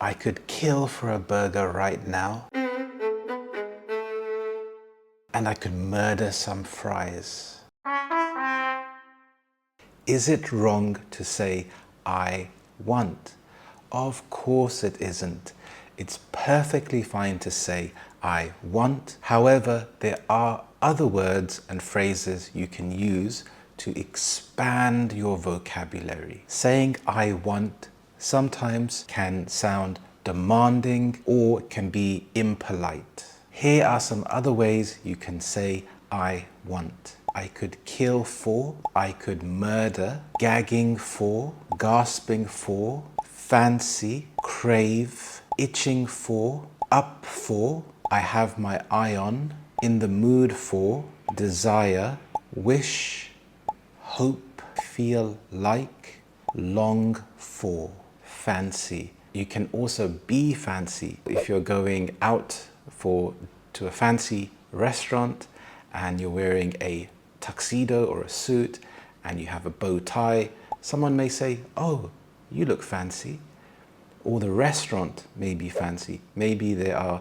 I could kill for a burger right now. And I could murder some fries. Is it wrong to say I want? Of course it isn't. It's perfectly fine to say I want. However, there are other words and phrases you can use to expand your vocabulary. Saying I want sometimes can sound demanding or can be impolite. Here are some other ways you can say I want. I could kill for, I could murder, gagging for, gasping for, fancy, crave, itching for, up for, I have my eye on, in the mood for, desire, wish, hope, feel like, long for, fancy. You can also be fancy if you're going out to a fancy restaurant and you're wearing a tuxedo or a suit and you have a bow tie. Someone may say, "Oh, you look fancy." Or the restaurant may be fancy. Maybe there are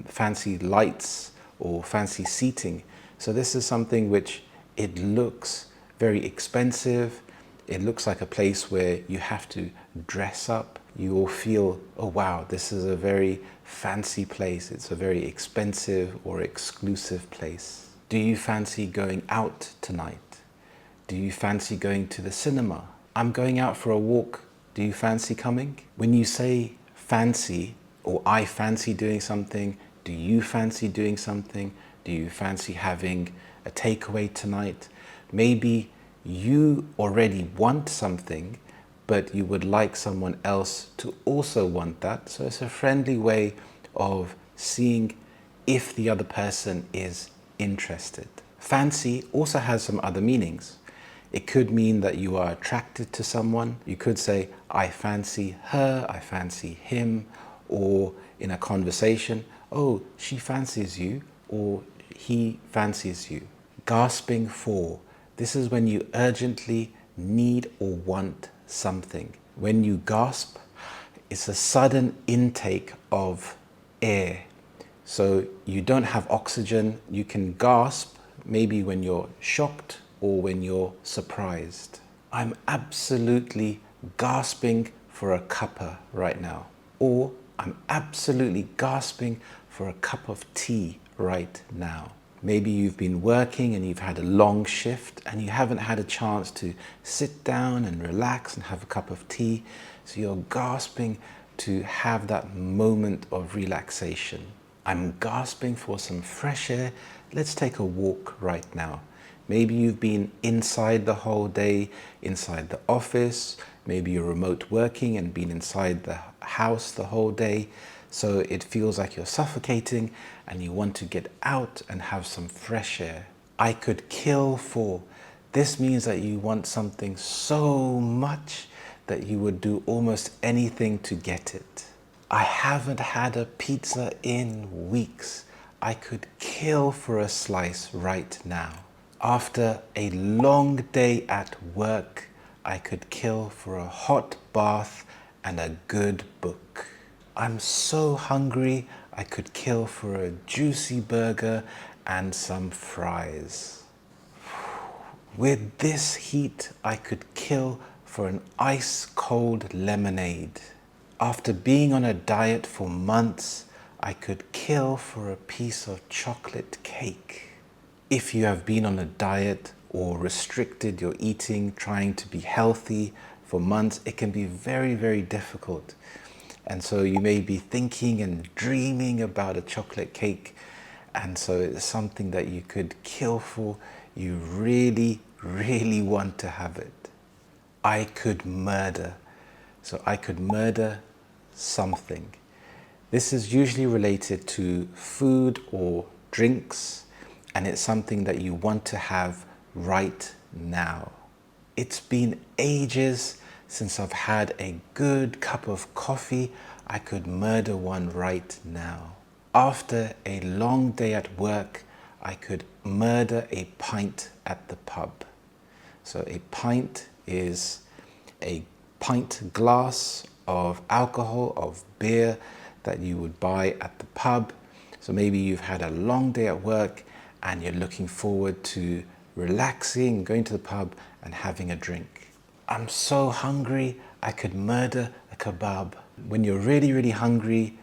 fancy lights or fancy seating. So this is something which it looks very expensive. It looks like a place where you have to dress up. You will feel, oh wow, this is a very fancy place. It's a very expensive or exclusive place. Do you fancy going out tonight? Do you fancy going to the cinema? I'm going out for a walk. Do you fancy coming? When you say fancy or I fancy doing something, do you fancy doing something? Do you fancy having a takeaway tonight? Maybe you already want something, but you would like someone else to also want that. So it's a friendly way of seeing if the other person is interested. Fancy also has some other meanings. It could mean that you are attracted to someone. You could say, I fancy her, I fancy him, or in a conversation, oh, she fancies you, or he fancies you. Gasping for. This is when you urgently need or want something. When you gasp, it's a sudden intake of air. So you don't have oxygen. You can gasp maybe when you're shocked or when you're surprised. I'm absolutely gasping for a cuppa right now. Or I'm absolutely gasping for a cup of tea right now. Maybe you've been working and you've had a long shift and you haven't had a chance to sit down and relax and have a cup of tea. So you're gasping to have that moment of relaxation. I'm gasping for some fresh air. Let's take a walk right now. Maybe you've been inside the whole day, inside the office. Maybe you're remote working and been inside the house the whole day. So it feels like you're suffocating and you want to get out and have some fresh air. I could kill for. This means that you want something so much that you would do almost anything to get it. I haven't had a pizza in weeks. I could kill for a slice right now. After a long day at work, I could kill for a hot bath and a good book. I'm so hungry, I could kill for a juicy burger and some fries. With this heat, I could kill for an ice-cold lemonade. After being on a diet for months, I could kill for a piece of chocolate cake. If you have been on a diet or restricted your eating, trying to be healthy for months, it can be very, very difficult. And so you may be thinking and dreaming about a chocolate cake. And so it's something that you could kill for. You really, really want to have it. I could murder. So I could murder something. This is usually related to food or drinks, and it's something that you want to have right now. It's been ages since I've had a good cup of coffee. I could murder one right now. After a long day at work, I could murder a pint at the pub. So a pint is a pint glass of alcohol, of beer that you would buy at the pub. So maybe you've had a long day at work and you're looking forward to relaxing, going to the pub and having a drink. I'm so hungry, I could murder a kebab. When you're really, really hungry,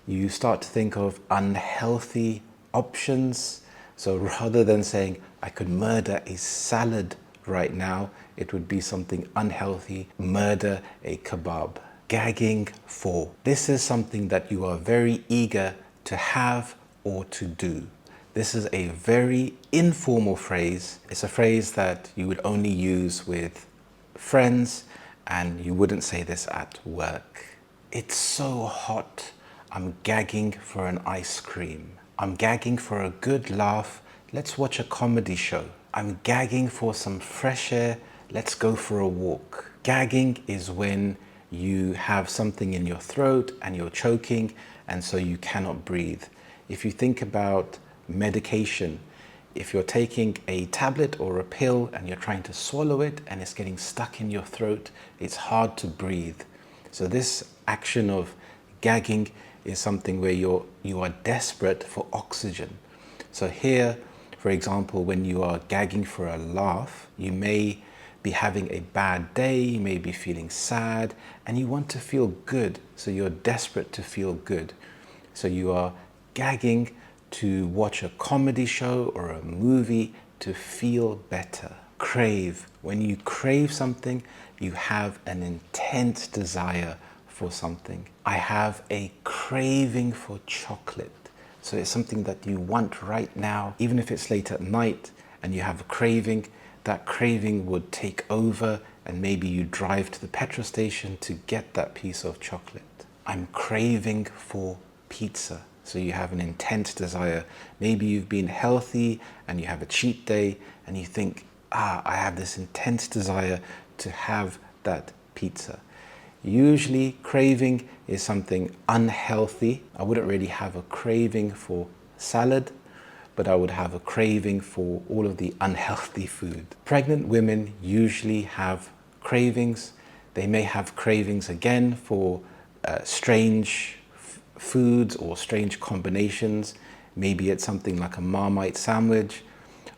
you start to think of unhealthy options. So rather than saying, I could murder a salad right now, it would be something unhealthy, murder a kebab. Gagging for. This is something that you are very eager to have or to do. This is a very informal phrase. It's a phrase that you would only use with friends, and you wouldn't say this at work. It's so hot, I'm gagging for an ice cream. I'm gagging for a good laugh, let's watch a comedy show. I'm gagging for some fresh air, let's go for a walk. Gagging is when you have something in your throat and you're choking, and so you cannot breathe. If you think about medication, if you're taking a tablet or a pill and you're trying to swallow it and it's getting stuck in your throat, it's hard to breathe. So this action of gagging is something where you are desperate for oxygen. So here, for example, when you are gagging for a laugh, you may be having a bad day, you may be feeling sad, and you want to feel good. So you're desperate to feel good. So you are gagging to watch a comedy show or a movie to feel better. Crave. When you crave something, you have an intense desire for something. I have a craving for chocolate. So it's something that you want right now. Even if it's late at night and you have a craving, that craving would take over and maybe you drive to the petrol station to get that piece of chocolate. I'm craving for pizza. So you have an intense desire. Maybe you've been healthy and you have a cheat day and you think, I have this intense desire to have that pizza. Usually craving is something unhealthy. I wouldn't really have a craving for salad, but I would have a craving for all of the unhealthy food. Pregnant women usually have cravings. They may have cravings again for strange foods or strange combinations. Maybe it's something like a Marmite sandwich,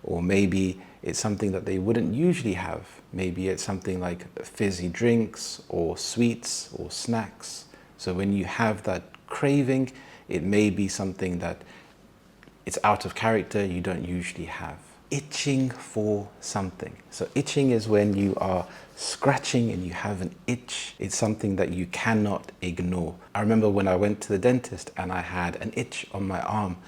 or maybe it's something that they wouldn't usually have. Maybe it's something like fizzy drinks or sweets or snacks. So when you have that craving, it may be something that it's out of character, you don't usually have. Itching for something. So itching is when you are scratching and you have an itch. It's something that you cannot ignore. I remember when I went to the dentist and I had an itch on my arm,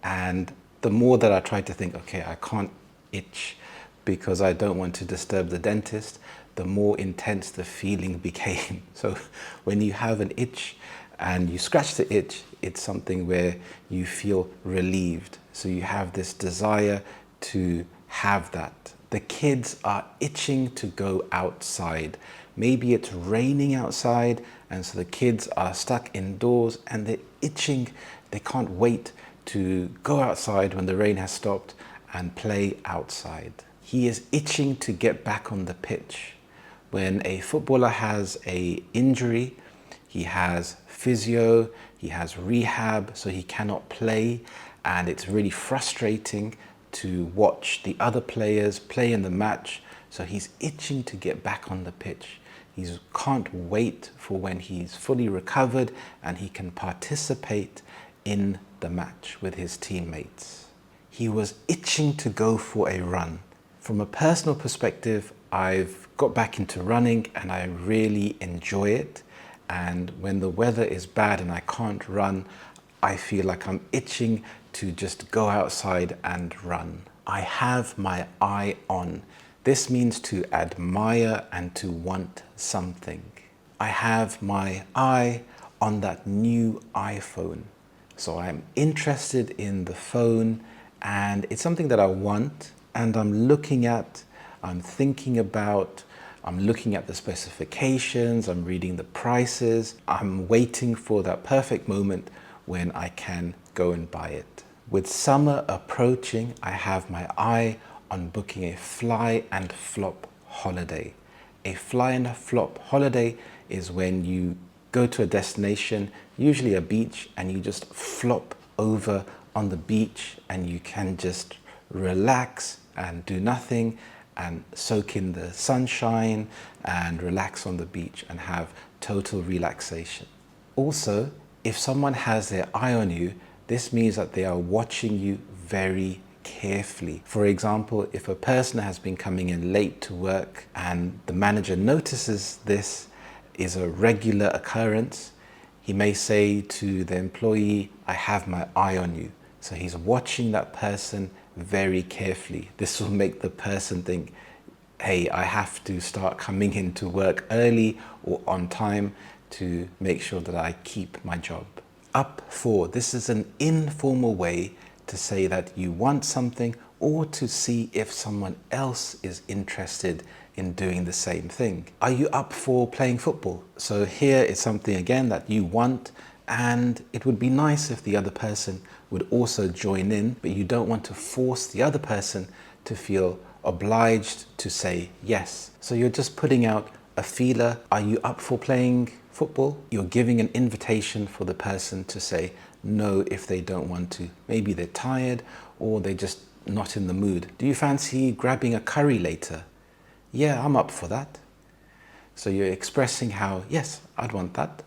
and the more that I tried to think, okay, I can't itch because I don't want to disturb the dentist, the more intense the feeling became. So when you have an itch and you scratch the itch, it's something where you feel relieved. So you have this desire to have that. The kids are itching to go outside. Maybe it's raining outside, and so the kids are stuck indoors and they're itching. They can't wait to go outside when the rain has stopped and play outside. He is itching to get back on the pitch. When a footballer has an injury, he has physio, he has rehab, so he cannot play, and it's really frustrating to watch the other players play in the match. So he's itching to get back on the pitch. He can't wait for when he's fully recovered and he can participate in the match with his teammates. He was itching to go for a run. From a personal perspective, I've got back into running and I really enjoy it. And when the weather is bad and I can't run, I feel like I'm itching to just go outside and run. I have my eye on. This means to admire and to want something. I have my eye on that new iPhone. So I'm interested in the phone and it's something that I want, and I'm looking at, I'm thinking about, I'm looking at the specifications, I'm reading the prices, I'm waiting for that perfect moment when I can go and buy it. With summer approaching, I have my eye on booking a fly and flop holiday. A fly and flop holiday is when you go to a destination, usually a beach, and you just flop over on the beach and you can just relax and do nothing and soak in the sunshine and relax on the beach and have total relaxation. Also, if someone has their eye on you, this means that they are watching you very carefully. For example, if a person has been coming in late to work and the manager notices this is a regular occurrence, he may say to the employee, "I have my eye on you." So he's watching that person very carefully. This will make the person think, hey, I have to start coming into work early or on time to make sure that I keep my job. Up for, this is an informal way to say that you want something or to see if someone else is interested in doing the same thing. Are you up for playing football? So here is something again that you want, and it would be nice if the other person would also join in, but you don't want to force the other person to feel obliged to say yes. So you're just putting out a feeler. Are you up for playing football? You're giving an invitation for the person to say no if they don't want to. Maybe they're tired or they're just not in the mood. Do you fancy grabbing a curry later? Yeah, I'm up for that. So you're expressing how, yes, I'd want that.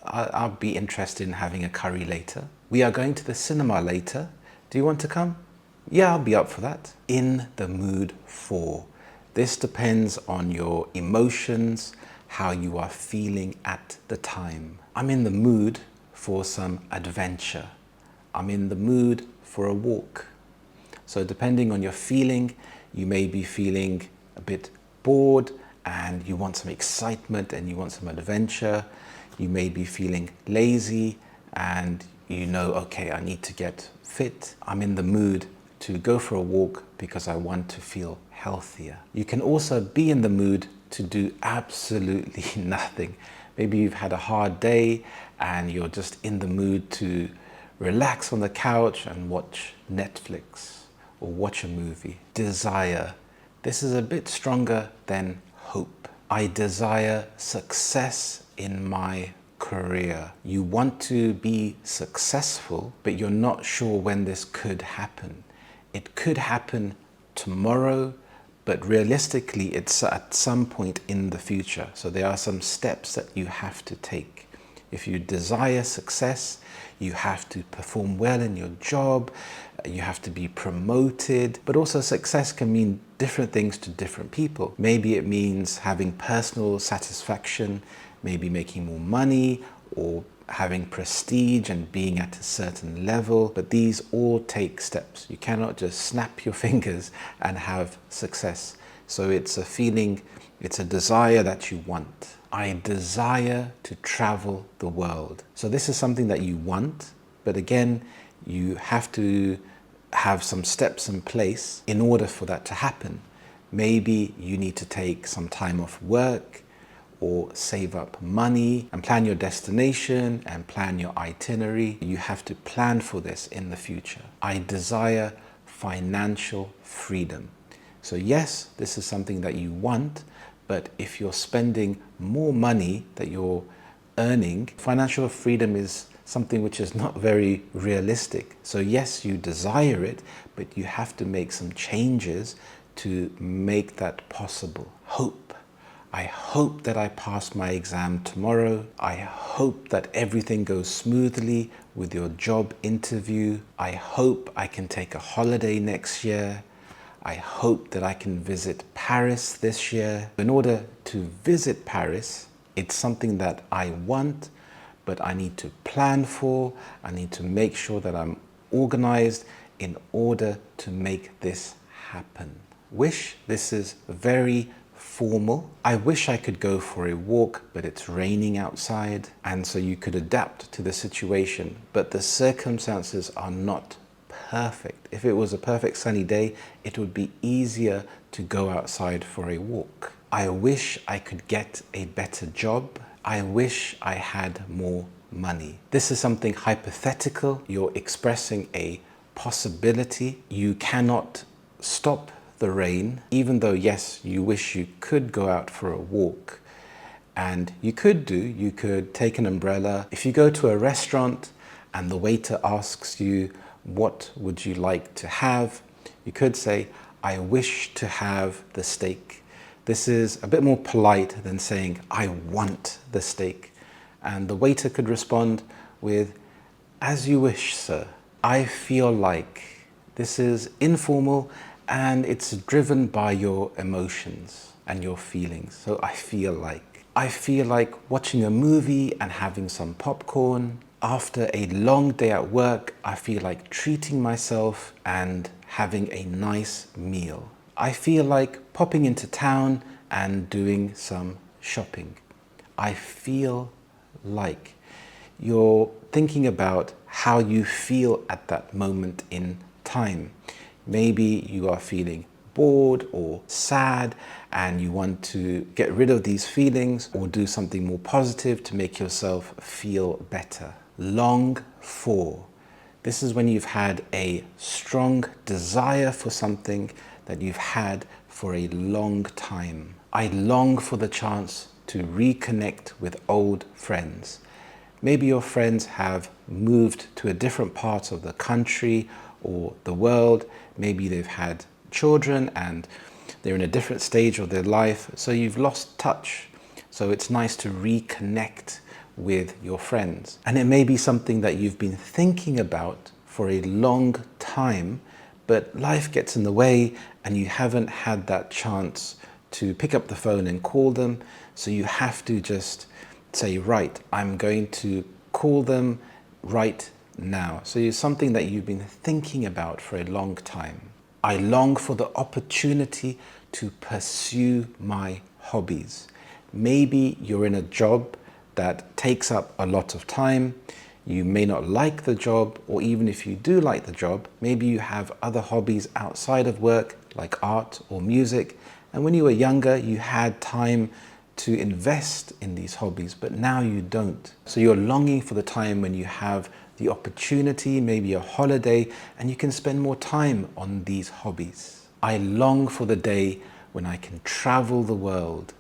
I'll be interested in having a curry later. We are going to the cinema later. Do you want to come? Yeah, I'll be up for that. In the mood for. This depends on your emotions, how you are feeling at the time. I'm in the mood for some adventure. I'm in the mood for a walk. So depending on your feeling, you may be feeling a bit bored and you want some excitement and you want some adventure. You may be feeling lazy and you know, okay, I need to get fit. I'm in the mood to go for a walk because I want to feel healthier. You can also be in the mood to do absolutely nothing. Maybe you've had a hard day and you're just in the mood to relax on the couch and watch Netflix or watch a movie. Desire. This is a bit stronger than hope. I desire success in my career. You want to be successful, but you're not sure when this could happen. It could happen tomorrow, but realistically it's at some point in the future. So there are some steps that you have to take. If you desire success, you have to perform well in your job, you have to be promoted, but also success can mean different things to different people. Maybe it means having personal satisfaction, maybe making more money or having prestige and being at a certain level, but these all take steps. You cannot just snap your fingers and have success. So it's a feeling, it's a desire that you want. I desire to travel the world. So this is something that you want, but again, you have to have some steps in place in order for that to happen. Maybe you need to take some time off work or save up money and plan your destination and plan your itinerary. You have to plan for this in the future. I desire financial freedom. So yes, this is something that you want, but if you're spending more money that you're earning, financial freedom is something which is not very realistic. So yes, you desire it, but you have to make some changes to make that possible. Hope. I hope that I pass my exam tomorrow. I hope that everything goes smoothly with your job interview. I hope I can take a holiday next year. I hope that I can visit Paris this year. In order to visit Paris, it's something that I want, but I need to plan for. I need to make sure that I'm organized in order to make this happen. Wish. This is very formal. I wish I could go for a walk, but it's raining outside, and so you could adapt to the situation, but the circumstances are not perfect. If it was a perfect sunny day, it would be easier to go outside for a walk. I wish I could get a better job. I wish I had more money. This is something hypothetical. You're expressing a possibility. You cannot stop the rain, even though yes, you wish you could go out for a walk. And you could take an umbrella. If you go to a restaurant and the waiter asks you, what would you like to have? You could say, I wish to have the steak. This is a bit more polite than saying, I want the steak. And the waiter could respond with, as you wish, sir. I feel like. This is informal and it's driven by your emotions and your feelings. So I feel like. I feel like watching a movie and having some popcorn. After a long day at work, I feel like treating myself and having a nice meal. I feel like popping into town and doing some shopping. I feel like. You're thinking about how you feel at that moment in time. Maybe you are feeling bored or sad and you want to get rid of these feelings or do something more positive to make yourself feel better. Long for. This is when you've had a strong desire for something that you've had for a long time. I long for the chance to reconnect with old friends. Maybe your friends have moved to a different part of the country or the world. Maybe they've had children and they're in a different stage of their life. So you've lost touch. So it's nice to reconnect with your friends. And it may be something that you've been thinking about for a long time, but life gets in the way and you haven't had that chance to pick up the phone and call them. So you have to just say, right, I'm going to call them right now. So it's something that you've been thinking about for a long time. I long for the opportunity to pursue my hobbies. Maybe you're in a job that takes up a lot of time. You may not like the job, or even if you do like the job, maybe you have other hobbies outside of work like art or music. And when you were younger, you had time to invest in these hobbies, but now you don't. So you're longing for the time when you have the opportunity, maybe a holiday, and you can spend more time on these hobbies. I long for the day when I can travel the world.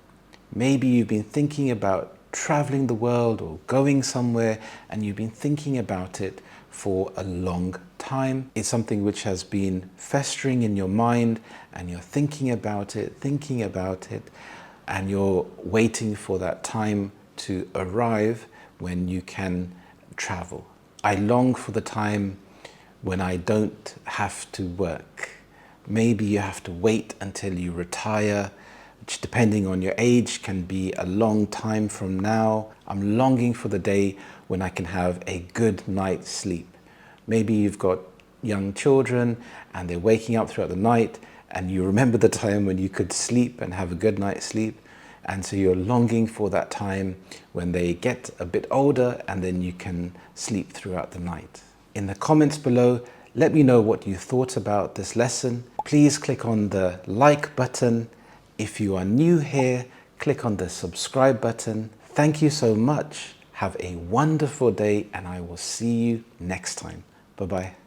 Maybe you've been thinking about traveling the world or going somewhere and you've been thinking about it for a long time. It's something which has been festering in your mind and you're thinking about it, and you're waiting for that time to arrive when you can travel. I long for the time when I don't have to work. Maybe you have to wait until you retire, which depending on your age can be a long time from now. I'm longing for the day when I can have a good night's sleep. Maybe you've got young children and they're waking up throughout the night and you remember the time when you could sleep and have a good night's sleep. And so you're longing for that time when they get a bit older and then you can sleep throughout the night. In the comments below, let me know what you thought about this lesson. Please click on the like button. If you are new here, click on the subscribe button. Thank you so much. Have a wonderful day and I will see you next time. Bye-bye.